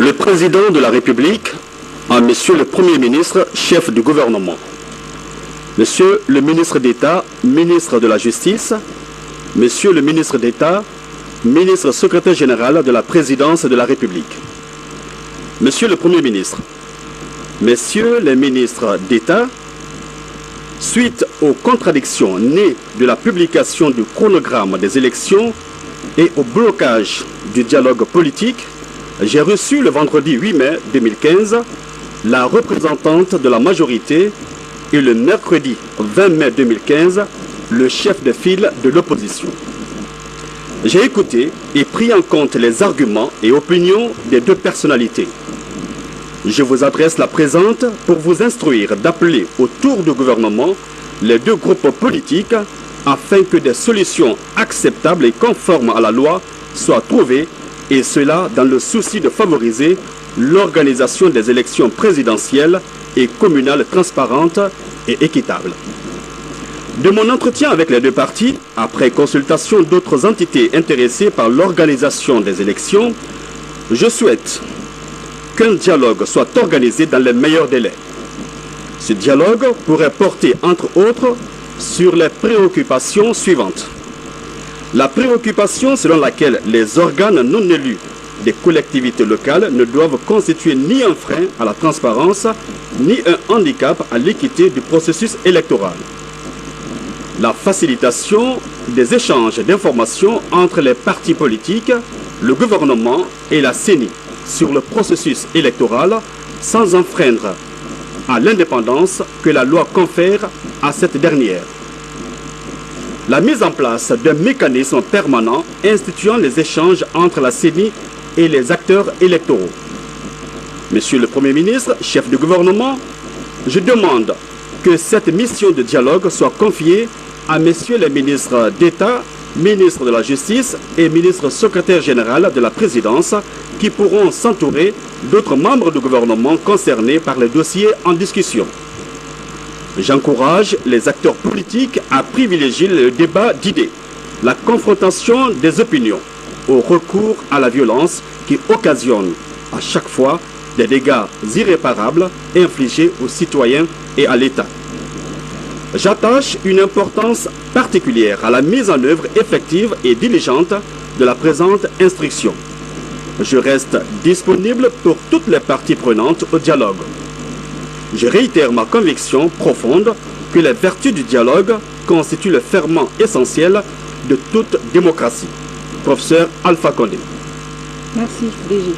Le président de la République à Monsieur le Premier ministre, chef du gouvernement. Monsieur le ministre d'État, ministre de la Justice. Monsieur le ministre d'État, ministre secrétaire général de la Présidence de la République. Monsieur le Premier ministre, Messieurs les ministres d'État, suite aux contradictions nées de la publication du chronogramme des élections et au blocage du dialogue politique, j'ai reçu le vendredi 8 mai 2015 la représentante de la majorité et le mercredi 20 mai 2015 le chef de file de l'opposition. J'ai écouté et pris en compte les arguments et opinions des deux personnalités. Je vous adresse la présente pour vous instruire d'appeler autour du gouvernement les deux groupes politiques afin que des solutions acceptables et conformes à la loi soient trouvées, et cela dans le souci de favoriser l'organisation des élections présidentielles et communales transparentes et équitables. De mon entretien avec les deux parties, après consultation d'autres entités intéressées par l'organisation des élections, je souhaite qu'un dialogue soit organisé dans les meilleurs délais. Ce dialogue pourrait porter, entre autres, sur les préoccupations suivantes. La préoccupation selon laquelle les organes non élus des collectivités locales ne doivent constituer ni un frein à la transparence, ni un handicap à l'équité du processus électoral. La facilitation des échanges d'informations entre les partis politiques, le gouvernement et la CENI sur le processus électoral sans enfreindre à l'indépendance que la loi confère à cette dernière. La mise en place d'un mécanisme permanent instituant les échanges entre la CENI et les acteurs électoraux. Monsieur le Premier ministre, chef du gouvernement, je demande que cette mission de dialogue soit confiée à messieurs les ministres d'État, ministre de la Justice et ministre secrétaire général de la Présidence qui pourront s'entourer d'autres membres du gouvernement concernés par les dossiers en discussion. J'encourage les acteurs politiques à privilégier le débat d'idées, la confrontation des opinions, au recours à la violence qui occasionne à chaque fois des dégâts irréparables infligés aux citoyens et à l'État. J'attache une importance particulière à la mise en œuvre effective et diligente de la présente instruction. Je reste disponible pour toutes les parties prenantes au dialogue. Je réitère ma conviction profonde que les vertus du dialogue constituent le ferment essentiel de toute démocratie. Professeur Alpha Condé. Merci, DG.